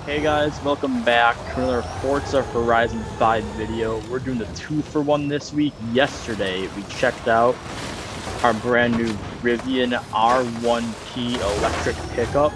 Hey guys, welcome back to another Forza Horizon 5 video. We're doing the 2-for-1 this week. Yesterday, we checked out our brand new Rivian R1T electric pickup.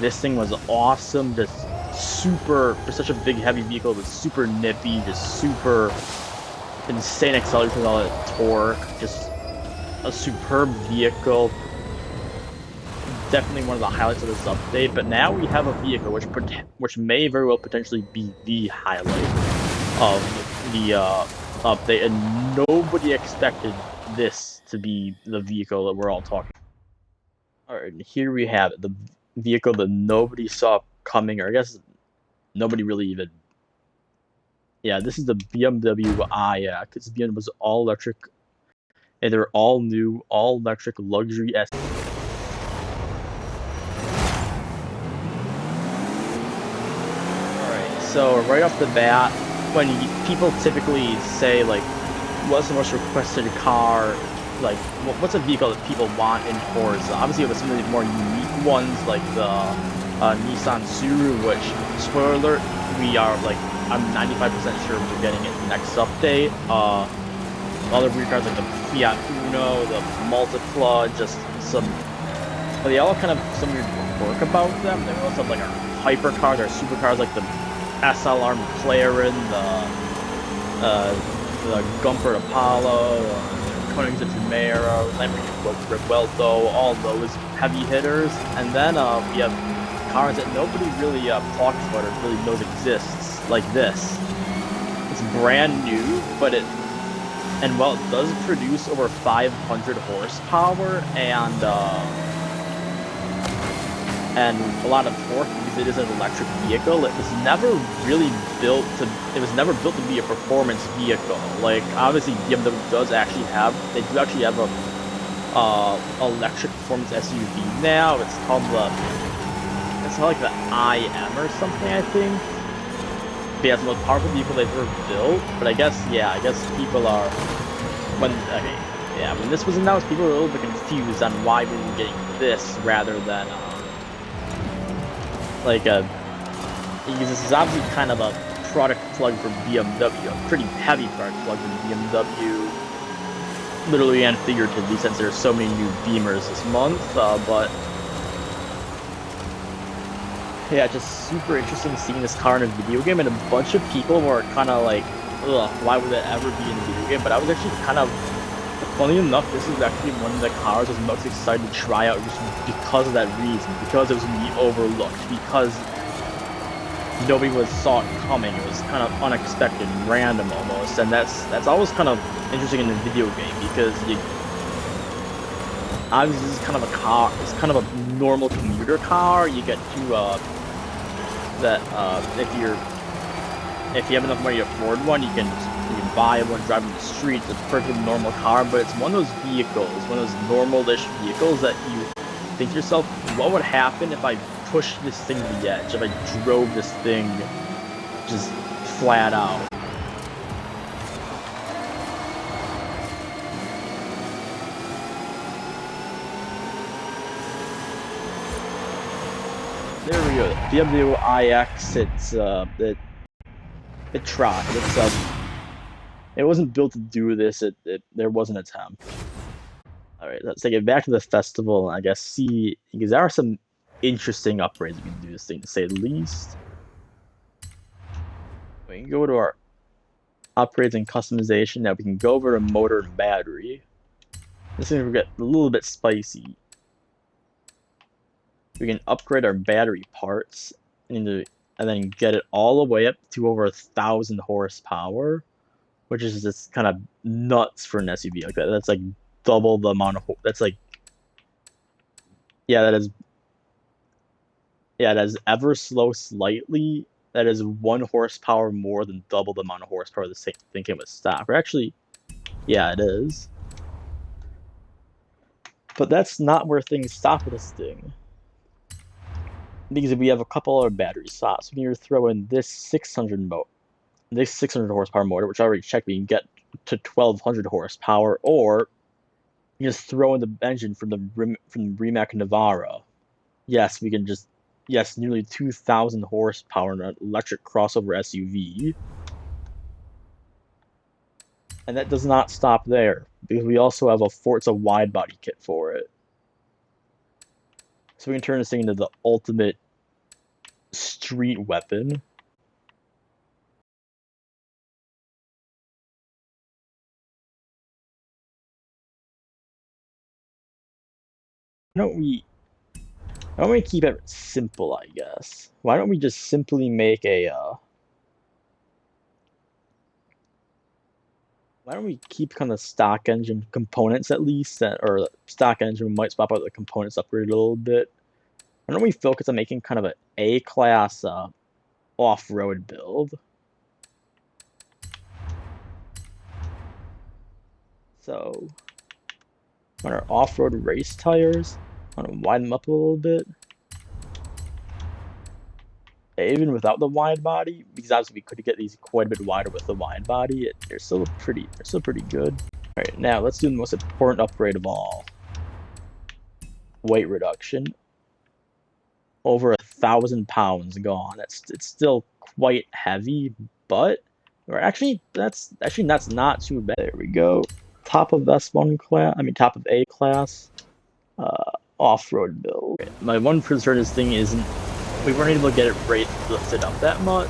This thing was awesome, just super, for such a big heavy vehicle, it was super nippy, just super insane acceleration with all that torque, just a superb vehicle. Definitely one of the highlights of this update, but now we have a vehicle which may very well potentially be the highlight of the update, and nobody expected this to be the vehicle that we're all talking about. All right, and here we have it, the vehicle that nobody saw coming, or I guess nobody really even. Yeah, this is the BMW iX. This BMW was all electric, and they're all new, all electric luxury So right off the bat, when people typically say like, what's the most requested car, like what's a vehicle that people want in Forza? Obviously, it was some of the more unique ones like the Nissan Suru, which, spoiler alert, I'm 95% sure we're getting it next update. Other weird cars like the Fiat Uno, the Multipla, just some. But they all kind of some weird quirk about them. They also have like our hypercars, our supercars, like the SLR McLaren, the Gumpert Apollo, Koenigsegg Jumeirah, Lamborghini Revuelto, all those heavy hitters. And then we have cars that nobody really talks about or really knows exists, like this. It's brand new, but while it does produce over 500 horsepower and a lot of torque because it is an electric vehicle, it was never built to be a performance vehicle. Like, obviously BMW they do actually have a electric performance SUV now. It's called like the IM or something, I think. But yeah, it's the most powerful vehicle they've ever built. But I guess people are when this was announced, people were a little bit confused on why we were getting this rather than because this is obviously kind of a product plug for BMW, a pretty heavy product plug for BMW, literally and figuratively, since there's so many new Beamers this month. But yeah, just super interesting seeing this car in a video game, and a bunch of people were kind of like, ugh, why would that ever be in a video game? But I was actually kind of, funny enough, this is actually one of the cars I was most excited to try out just because of that reason, because it was going to be overlooked, because nobody saw it coming. It was kind of unexpected, random almost, and that's always kind of interesting in a video game, because obviously this is kind of a car. It's kind of a normal commuter car. You get to if you have enough money to afford one, you can buy one, drive on the streets. It's a perfectly normal car, but it's one of those vehicles, one of those normal-ish vehicles that you think to yourself, what would happen if I pushed this thing to the edge, if I drove this thing just flat out? There we go. BMW iX. It tried. It wasn't built to do this. There was an attempt. All right, let's take it back to the festival and I guess see, because there are some interesting upgrades we can do this thing, to say the least. We can go to our upgrades and customization. Now we can go over to motor and battery. This is gonna get a little bit spicy. We can upgrade our battery parts and then get it all the way up to over 1,000 horsepower, which is just kind of nuts for an SUV like that. That's like double the amount of. That's like, yeah, that is ever slow slightly. That is 1 horsepower more than double the amount of horsepower the same thing came with stock. Or actually, yeah, it is. But that's not where things stop with this thing, because we have a couple other battery slots. We can throw in this 600 horsepower motor, which I already checked. We can get to 1,200 horsepower, or you just throw in the engine from the Rimac Navara. Yes, we can just Yes, nearly 2,000 horsepower in an electric crossover SUV. And that does not stop there, because we also have a Forza wide body kit for it. So we can turn this thing into the ultimate street weapon. Why don't we keep it simple, I guess? Why don't we just simply make a, why don't we keep kind of stock engine components at least, or stock engine, we might swap out the components upgrade a little bit. Why don't we focus on making kind of an A-class off-road build? So, on our off-road race tires, I want to widen them up a little bit. Even without the wide body, because obviously we could get these quite a bit wider with the wide body, they're still pretty good. All right, now let's do the most important upgrade of all: weight reduction. Over 1,000 pounds gone. It's still quite heavy, but that's not too bad. There we go. Top of S1 class, top of A class, off-road build. Okay, my one concern is thing isn't, we weren't able to get it lifted up that much.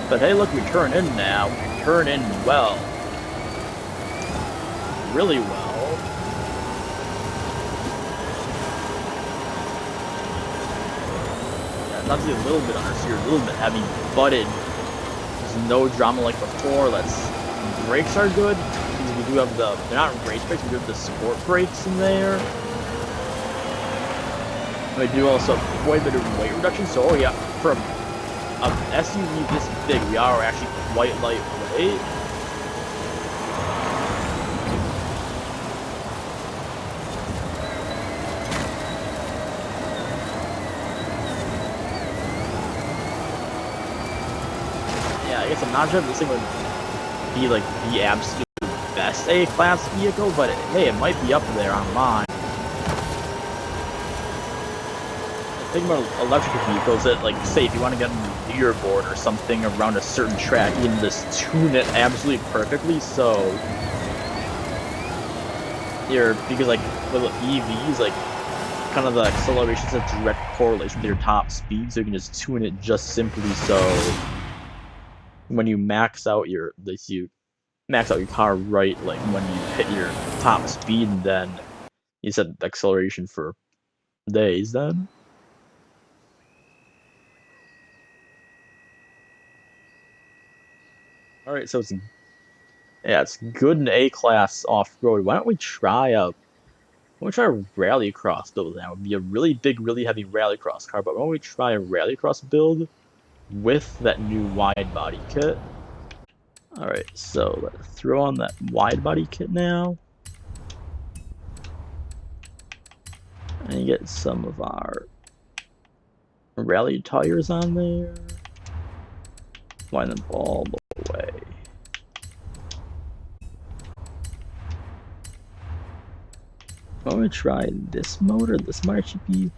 But hey, look, we turn in now. We turn in well. Really well. Yeah, it's obviously a little bit understeer, a little bit heavy, but there's no drama like before. Brakes are good, because we do have they're not race brakes, we do have the sport brakes in there. And we do also have quite a bit of weight reduction, so oh yeah, from an SUV this big, we are actually quite lightweight. Yeah, I guess I'm not sure if this thing would be like the absolute best A-class vehicle, but hey, it might be up there on mine. The thing about electric vehicles that, like, say if you want to get on the leaderboard or something around a certain track, you can just tune it absolutely perfectly. So because like with EVs, like kind of the acceleration's a direct correlation with your top speed, so you can just tune it just simply so when you max out your car right, like when you hit your top speed, and then you set the acceleration for days then. Alright, so it's good in A-class off-road. Why don't we try a rallycross build now? It would be a really big, really heavy rallycross car, but why don't we try a rallycross build with that new wide body kit? Alright, so let's throw on that wide body kit now. And get some of our rally tires on there. Wind them all the way. Why don't we try this motor? This might actually be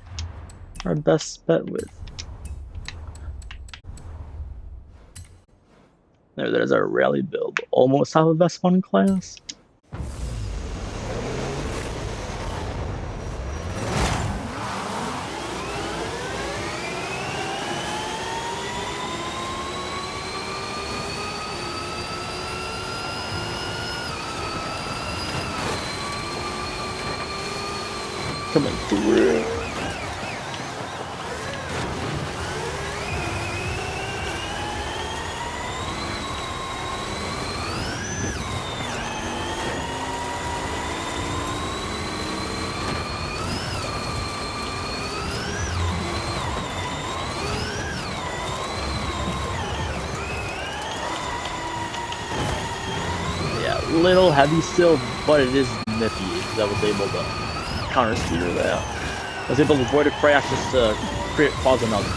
our best bet with. There's our rally build. Almost top of S1 class. Coming through. Yeah, little heavy still, but it is nippy. I was able to counter steer that. I was able to avoid a crash just to cause another.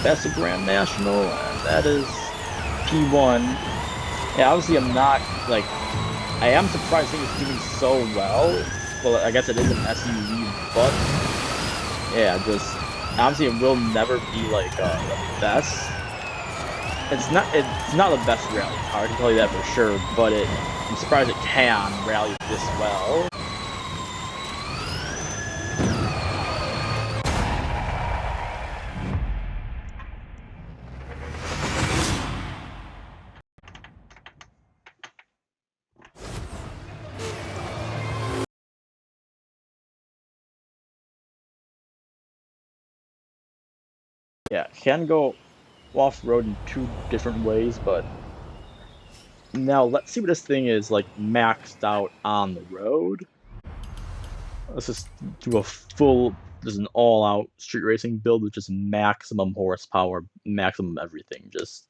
That's the Grand National, and that is P1. Yeah, obviously I'm not, like, I am surprised it's doing so well. Well, I guess it is an SUV, but yeah, just obviously it will never be like the best. It's not the best rally car, I can tell you that for sure, but I'm surprised it can rally this well. Yeah, it can go off-road in 2 different ways, but now let's see what this thing is like maxed out on the road. Let's just do just an all-out street racing build with just maximum horsepower, maximum everything, just.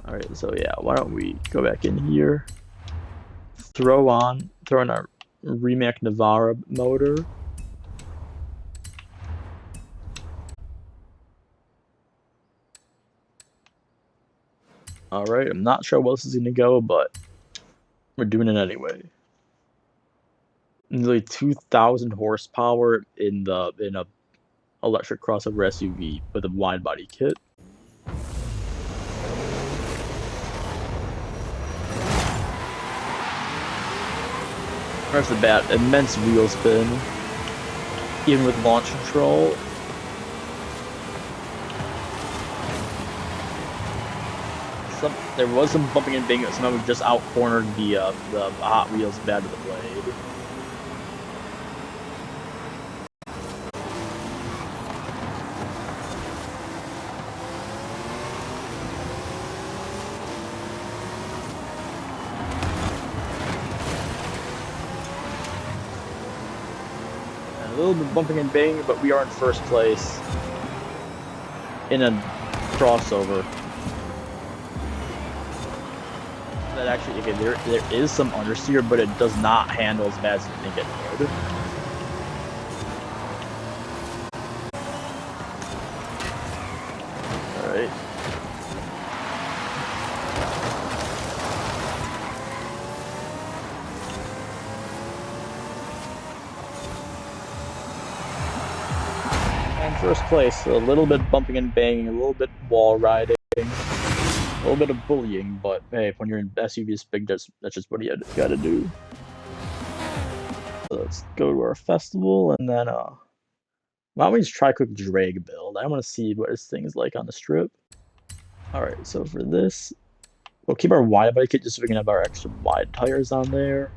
Alright, so yeah, why don't we go back in here, throw in our Rimac Navara motor. Alright, I'm not sure where this is gonna go, but we're doing it anyway. Nearly 2,000 horsepower in a electric crossover SUV with a wide body kit. Right off the bat, immense wheel spin, even with launch control. There was some bumping and banging, somehow we just out-cornered the Hot Wheels bed of the blade. And a little bit bumping and banging, but we are in first place in a crossover. That actually, okay, there is some understeer, but it does not handle as bad as you think it would. Alright. And first place, a little bit bumping and banging, a little bit wall riding. A little bit of bullying, but hey, when you're in SUV this big, that's just what you gotta do. So let's go to our festival, and then why don't we just try a quick drag build? I want to see what this thing is like on the strip. Alright, so for this, we'll keep our wide body kit just so we can have our extra wide tires on there.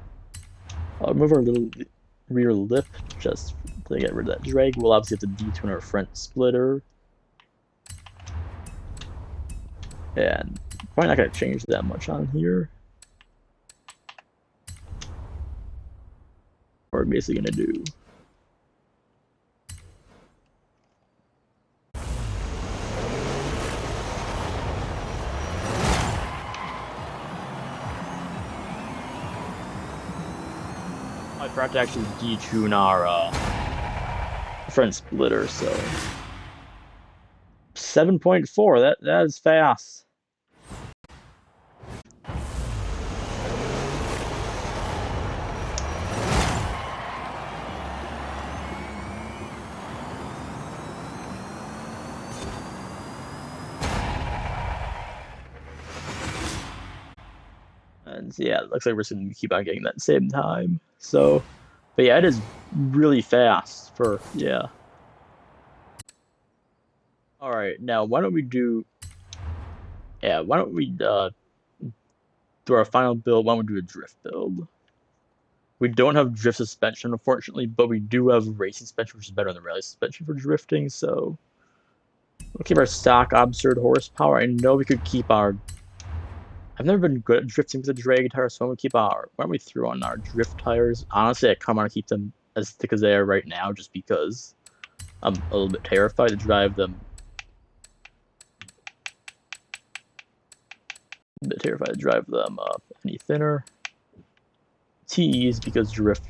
I'll remove our little rear lip just to get rid of that drag. We'll obviously have to detune our front splitter. And probably not going to change that much on here. What we're basically going to do. I forgot to actually detune our front splitter, so 7.4, that is fast. And yeah, it looks like we're just gonna keep on getting that same time. So, but yeah, it is really fast for, yeah. All right, now why don't we do our final build? Why don't we do a drift build? We don't have drift suspension, unfortunately, but we do have race suspension, which is better than rally suspension for drifting. So we'll keep our stock absurd horsepower. I know we could keep our. I've never been good at drifting with the drag tires, so why don't we throw on our drift tires? Honestly, I kind of want to keep them as thick as they are right now, just because I'm a little bit terrified to drive them. A bit terrified to drive them any thinner. T's because drift.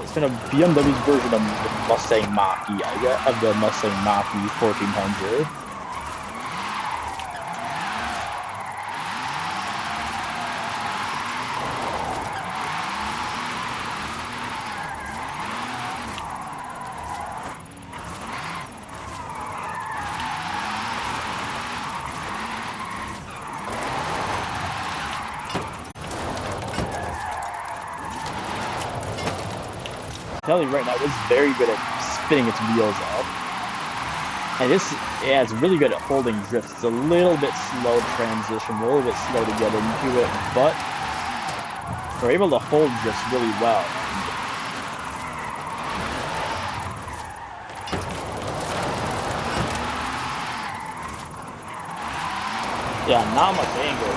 It's been a BMW's version of the Mustang Mach-E, I guess, of the Mustang Mach-E 1400. I'm telling you right now, it's very good at spinning its wheels up. And this, yeah, it's really good at holding drifts. It's a little bit slow to transition, a little bit slow to get into it, but we're able to hold drifts really well. Yeah, not much angle,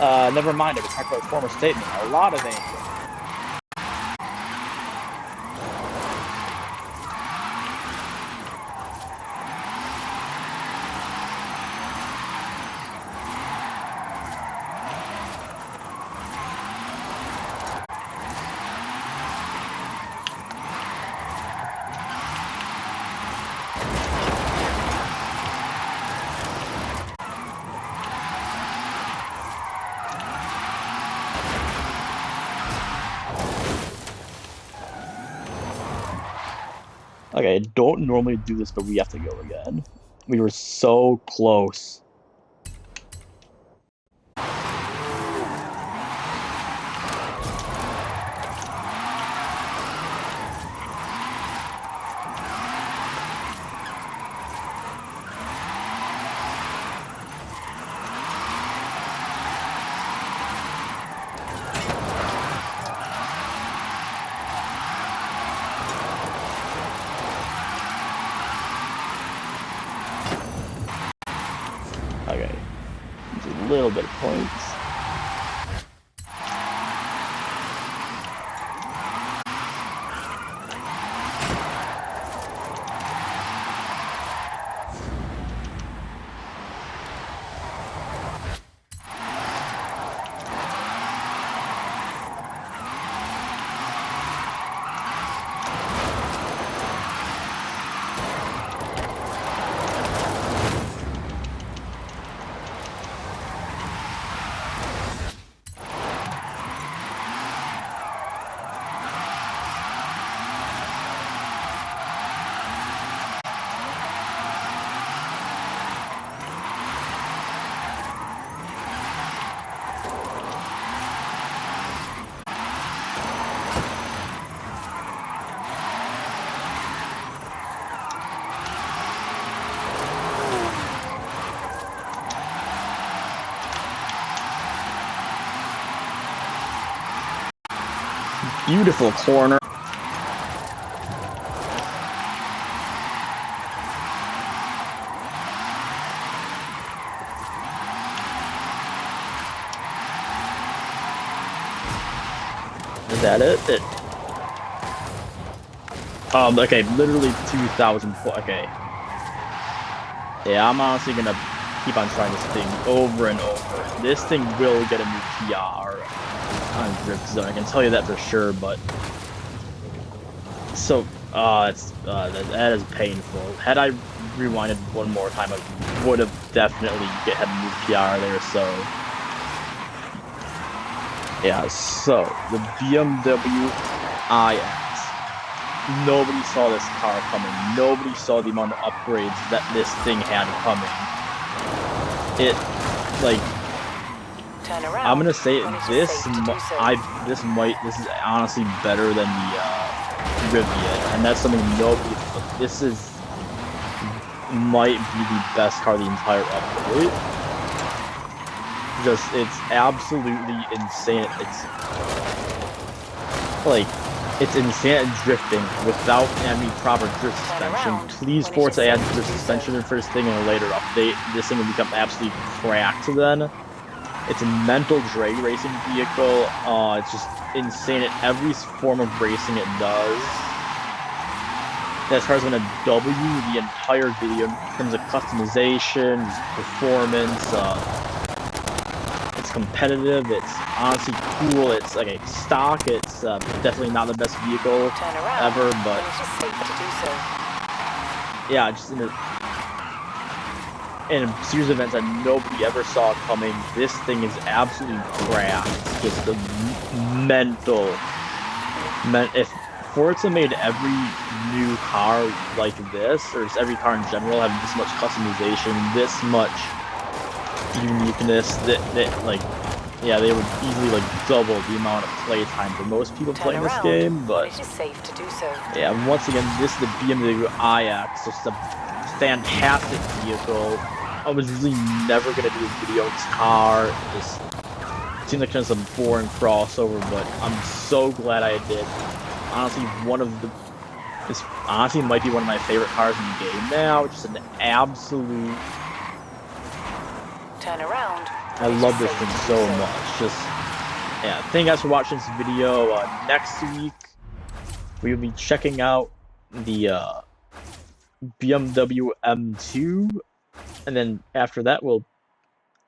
but never mind, I was talking about a former statement. A lot of angle. Okay, I don't normally do this, but we have to go again. We were so close. Okay, just a little bit of points. Beautiful corner. Is that it? Okay, literally 2,000. Okay. Yeah, I'm honestly gonna keep on trying this thing over and over. This thing will get a new PR on Drift Zone. I can tell you that for sure. But so, that is painful. Had I rewinded one more time, I would have definitely had a new PR there. So. Yeah, so the BMW IX. Nobody saw this car coming. Nobody saw the amount of upgrades that this thing had coming. It, like, I'm gonna say this is honestly better than the Rivian, and that's something nobody. This is might be the best car of the entire update. Just, it's absolutely insane. It's insane at drifting without any proper drift suspension. Please Forza add drift suspension in first thing in a later update. This thing will become absolutely cracked then. It's a mental drag racing vehicle. It's just insane at every form of racing it does. As far as going to W the entire video in terms of customization, performance, it's competitive, it's honestly cool, it's like a stock, it's definitely not the best vehicle ever, but yeah, just in a series of events that nobody ever saw coming, this thing is absolutely cracked. Just a mental. If Forza made every new car like this, or just every car in general having this much customization, this much uniqueness, that like, yeah, they would easily like double the amount of playtime for most people playing this game. But it is safe to do so. Yeah, once again, this is the BMW IX, just a fantastic vehicle. I was really never gonna do a video on this car. It just seems like kind of some boring crossover, but I'm so glad I did. Honestly, this honestly might be one of my favorite cars in the game now. Just an absolute. Turn around. I love this thing so much. Just, yeah. Thank you guys for watching this video. Next week we will be checking out the BMW M2. And then after that, we'll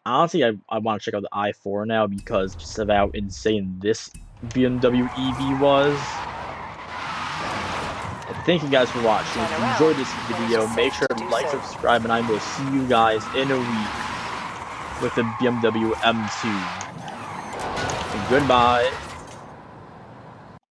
honestly, I want to check out the i4 now because just of how insane this BMW EV was. And thank you guys for watching. If you enjoyed this video, make sure to like, subscribe, and I will see you guys in a week with the BMW M2. And goodbye.